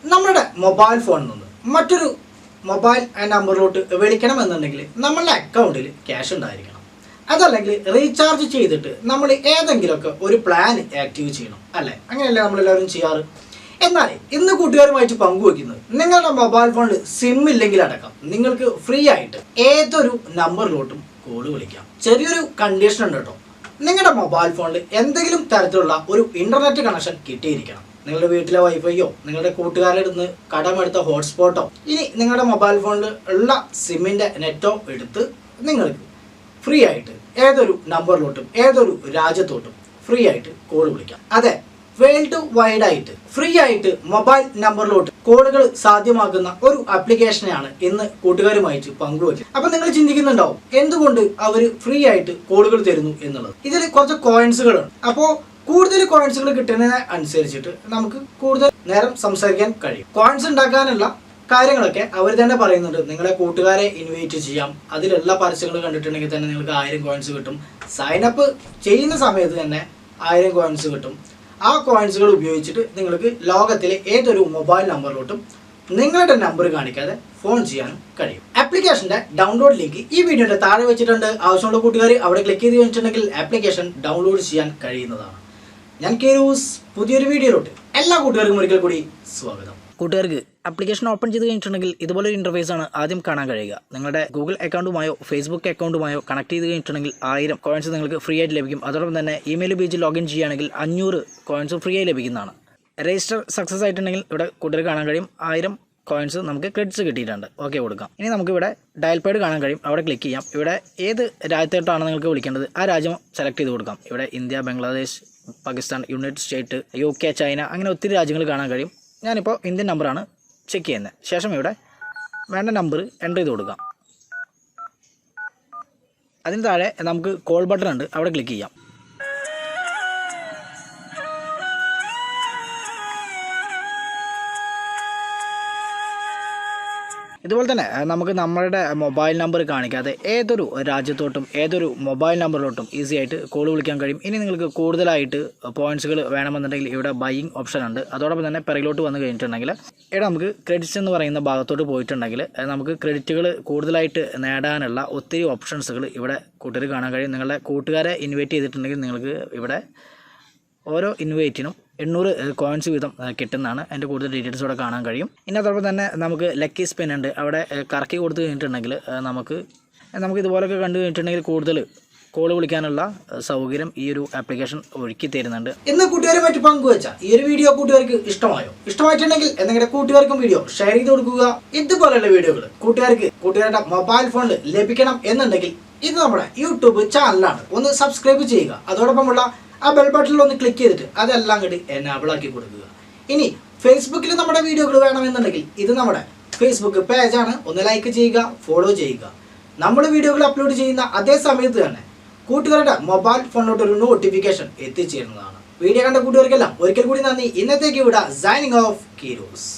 നമ്മുടെ മൊബൈൽ ഫോണിൽ നിന്ന് മറ്റൊരു മൊബൈൽ നമ്പറിലോട്ട് വിളിക്കണമെന്നുണ്ടെങ്കിൽ നമ്മളുടെ അക്കൗണ്ടിൽ ക്യാഷ് ഉണ്ടായിരിക്കണം. അതല്ലെങ്കിൽ റീചാർജ് ചെയ്തിട്ട് നമ്മൾ ഏതെങ്കിലുമൊക്കെ ഒരു പ്ലാൻ ആക്റ്റീവ് ചെയ്യണം, അല്ലേ? അങ്ങനെയല്ലേ നമ്മളെല്ലാവരും ചെയ്യാറ്. എന്നാൽ ഇന്ന് കൂട്ടുകാരുമായിട്ട് പങ്കുവയ്ക്കുന്നത് നിങ്ങളുടെ മൊബൈൽ ഫോണിൽ സിം ഇല്ലെങ്കിൽ അടക്കം നിങ്ങൾക്ക് ഫ്രീ ആയിട്ട് ഏതൊരു നമ്പറിലോട്ടും കോൾ വിളിക്കാം. ചെറിയൊരു കണ്ടീഷൻ ഉണ്ട് കേട്ടോ. നിങ്ങളുടെ മൊബൈൽ ഫോണിൽ എന്തെങ്കിലും തരത്തിലുള്ള ഒരു ഇന്റർനെറ്റ് കണക്ഷൻ കിട്ടിയിരിക്കണം. നിങ്ങളുടെ വീട്ടിലെ വൈഫൈയോ നിങ്ങളുടെ കൂട്ടുകാരുടെ അടുത്ത് കടമെടുത്ത ഹോട്ട്സ്പോട്ടോ ഇനി നിങ്ങളുടെ മൊബൈൽ ഫോണിൽ ഉള്ള സിമ്മിൻ്റെ നെറ്റോ എടുത്ത് നിങ്ങൾക്ക് ഫ്രീ ആയിട്ട് ഏതൊരു നമ്പറിലോട്ടും ഏതൊരു രാജ്യത്തോട്ടും ഫ്രീ ആയിട്ട് കോൾ വിളിക്കാം. അതെ, വേൾഡ് വൈഡ് ആയിട്ട് ഫ്രീ ആയിട്ട് മൊബൈൽ നമ്പറിലോട്ട് കോളുകൾ സാധ്യമാക്കുന്ന ഒരു ആപ്ലിക്കേഷനെയാണ് ഇന്ന് കൂട്ടുകാരുമായിട്ട് പങ്കുവയ്ക്കുന്നത്. അപ്പൊ നിങ്ങൾ ചിന്തിക്കുന്നുണ്ടാവും എന്തുകൊണ്ട് അവർ ഫ്രീ ആയിട്ട് കോളുകൾ തരുന്നു എന്നുള്ളത്. ഇതിൽ കുറച്ച് കോയിൻസുകളാണ്. അപ്പോൾ കൂടുതൽ കോയിൻസുകൾ കിട്ടുന്നതിന് അനുസരിച്ചിട്ട് നമുക്ക് കൂടുതൽ നേരം സംസാരിക്കാൻ കഴിയും. കോയിൻസ് ഉണ്ടാക്കാനുള്ള കാര്യങ്ങളൊക്കെ അവർ തന്നെ പറയുന്നുണ്ട്. നിങ്ങളെ കൂട്ടുകാരെ ഇൻവൈറ്റ് ചെയ്യാം. അതിലുള്ള പരസ്യങ്ങൾ കണ്ടിട്ടുണ്ടെങ്കിൽ തന്നെ നിങ്ങൾക്ക് 1000 കോയിൻസ് കിട്ടും. സൈനപ്പ് ചെയ്യുന്ന സമയത്ത് തന്നെ 1000 കോയിൻസ് കിട്ടും. ആ കോയിൻസുകൾ ഉപയോഗിച്ചിട്ട് നിങ്ങൾക്ക് ലോകത്തിലെ ഏതൊരു മൊബൈൽ നമ്പറിലോട്ടും നിങ്ങളുടെ നമ്പർ കാണിക്കാതെ ഫോൺ ചെയ്യാനും കഴിയും. ആപ്ലിക്കേഷന്റെ ഡൗൺലോഡ് ലിങ്ക് ഈ വീഡിയോയുടെ താഴെ വെച്ചിട്ടുണ്ട്. ആവശ്യമുള്ള കൂട്ടുകാർ അവിടെ ക്ലിക്ക് ചെയ്ത് കഴിഞ്ഞിട്ടുണ്ടെങ്കിൽ ആപ്ലിക്കേഷൻ ഡൗൺലോഡ് ചെയ്യാൻ കഴിയുന്നതാണ്. ഞാൻ കീരൂസ്. പുതിയൊരു വീഡിയോയിലോട്ട് എല്ലാ കൂട്ടുകാർക്കും ഒരിക്കൽ കൂടി സ്വാഗതം. കൂട്ടുകാർക്ക് ആപ്ലിക്കേഷൻ ഓപ്പൺ ചെയ്ത് കഴിഞ്ഞിട്ടുണ്ടെങ്കിൽ ഇതുപോലൊരു ഇൻ്റർഫേസ് ആണ് ആദ്യം കാണാൻ കഴിയുക. നിങ്ങളുടെ ഗൂഗിൾ അക്കൗണ്ടുമായോ ഫേസ്ബുക്ക് അക്കൗണ്ടുമായോ കണക്ട് ചെയ്ത് കഴിഞ്ഞിട്ടുണ്ടെങ്കിൽ 1000 കോയിൻസ് നിങ്ങൾക്ക് ഫ്രീ ആയിട്ട് ലഭിക്കും. അതോടൊപ്പം തന്നെ ഇമെയിൽ ഉപയോഗിച്ച് ലോഗിൻ ചെയ്യുകയാണെങ്കിൽ 500 കോയിൻസ് ഫ്രീ ആയി ലഭിക്കുന്നതാണ്. രജിസ്റ്റർ സക്സസ് ആയിട്ടുണ്ടെങ്കിൽ ഇവിടെ കൂട്ടുകാർ കാണാൻ കഴിയും 1000 കോയിൻസ് നമുക്ക് ക്രെഡിറ്റ്സ് കിട്ടിയിട്ടുണ്ട്. ഓക്കെ കൊടുക്കാം. ഇനി നമുക്കിവിടെ ഡയൽ പാഡ് കാണാൻ കഴിയും. അവിടെ ക്ലിക്ക് ചെയ്യാം. ഇവിടെ ഏത് രാജ്യത്തോട്ടാണ് നിങ്ങൾക്ക് വിളിക്കേണ്ടത് ആ രാജ്യം സെലക്ട് ചെയ്ത് കൊടുക്കാം. ഇവിടെ India, Bangladesh, Pakistan, United state, UK, China, അങ്ങനെ ഒത്തിരി രാജ്യങ്ങൾ കാണാൻ കഴിയും. ഞാനിപ്പോൾ ഇന്ത്യൻ നമ്പറാണ് ചെക്ക് ചെയ്യുന്നത്. ശേഷം ഇവിടെ വേണ്ട നമ്പർ എൻ്റർ ചെയ്ത് കൊടുക്കാം. അതിന് താഴെ നമുക്ക് കോൾ ബട്ടൺ ഉണ്ട്. അവിടെ ക്ലിക്ക് ചെയ്യാം. ഇതുപോലെ തന്നെ നമുക്ക് നമ്മളുടെ മൊബൈൽ നമ്പർ കാണിക്കാതെ ഏതൊരു രാജ്യത്തോട്ടും ഏതൊരു മൊബൈൽ നമ്പറിലോട്ടും ഈസി ആയിട്ട് കോൾ വിളിക്കാൻ കഴിയും. ഇനി നിങ്ങൾക്ക് കൂടുതലായിട്ട് പോയിൻറ്റ്സുകൾ വേണമെന്നുണ്ടെങ്കിൽ ഇവിടെ ബൈയിങ് ഓപ്ഷൻ ഉണ്ട്. അതോടൊപ്പം തന്നെ പിറകിലോട്ട് വന്നു കഴിഞ്ഞിട്ടുണ്ടെങ്കിൽ ഇവിടെ നമുക്ക് ക്രെഡിറ്റ്സ് എന്ന് പറയുന്ന ഭാഗത്തോട്ട് പോയിട്ടുണ്ടെങ്കിൽ നമുക്ക് ക്രെഡിറ്റുകൾ കൂടുതലായിട്ട് നേടാനുള്ള ഒത്തിരി ഓപ്ഷൻസുകൾ ഇവിടെ കൂട്ടുകാർ കാണാൻ കഴിയും. നിങ്ങളുടെ കൂട്ടുകാരെ ഇൻവൈറ്റ് ചെയ്തിട്ടുണ്ടെങ്കിൽ നിങ്ങൾക്ക് ഇവിടെ ഓരോ ഇൻവൈറ്റിനും 800 കോയിൻസ് വീതം കിട്ടുന്നതാണ്. അതിൻ്റെ കൂടുതൽ ഡീറ്റെയിൽസ് ഇവിടെ കാണാൻ കഴിയും. ഇനി അതോടൊപ്പം തന്നെ നമുക്ക് ലക്കി സ്പിൻ ഉണ്ട്. അവിടെ കറക്കി കൊടുത്തു കഴിഞ്ഞിട്ടുണ്ടെങ്കിൽ നമുക്ക് ഇതുപോലൊക്കെ കണ്ടു കഴിഞ്ഞിട്ടുണ്ടെങ്കിൽ കൂടുതൽ കോൾ വിളിക്കാനുള്ള സൗകര്യം ഈ ഒരു ആപ്ലിക്കേഷൻ ഒരുക്കി തരുന്നുണ്ട്. ഇന്ന് കൂട്ടുകാരുമായിട്ട് പങ്കുവെച്ച ഈ ഒരു വീഡിയോ കൂട്ടുകാർക്ക് ഇഷ്ടമായിട്ടുണ്ടെങ്കിൽ എന്തെങ്കിലും കൂട്ടുകാർക്കും വീഡിയോ ഷെയർ ചെയ്ത് കൊടുക്കുക. ഇതുപോലെയുള്ള വീഡിയോകൾ കൂട്ടുകാരുടെ മൊബൈൽ ഫോണിൽ ലഭിക്കണം എന്നുണ്ടെങ്കിൽ ഇത് നമ്മുടെ യൂട്യൂബ് ചാനലാണ്. ഒന്ന് സബ്സ്ക്രൈബ് ചെയ്യുക. അതോടൊപ്പമുള്ള ആ ബെൽ ബട്ടണിൽ ഒന്ന് ക്ലിക്ക് ചെയ്തിട്ട് അതെല്ലാം കൂടി എനാബിൾ ആക്കി കൊടുക്കുക. ഇനി ഫേസ്ബുക്കിൽ നമ്മുടെ വീഡിയോകൾ വേണമെന്നുണ്ടെങ്കിൽ ഇത് നമ്മുടെ ഫേസ്ബുക്ക് പേജാണ്. ഒന്ന് ലൈക്ക് ചെയ്യുക, ഫോളോ ചെയ്യുക. നമ്മൾ വീഡിയോകൾ അപ്ലോഡ് ചെയ്യുന്ന അതേ സമയത്ത് തന്നെ കൂട്ടുകാരുടെ മൊബൈൽ ഫോണിലോട്ട് ഒരു നോട്ടിഫിക്കേഷൻ എത്തിച്ചേരുന്നതാണ്. വീഡിയോ കണ്ട കൂട്ടുകാർക്കെല്ലാം ഒരിക്കൽ കൂടി നന്ദി. ഇന്നത്തേക്ക് ഇവിടെ സൈനിങ് ഓഫ് കീരൂസ്.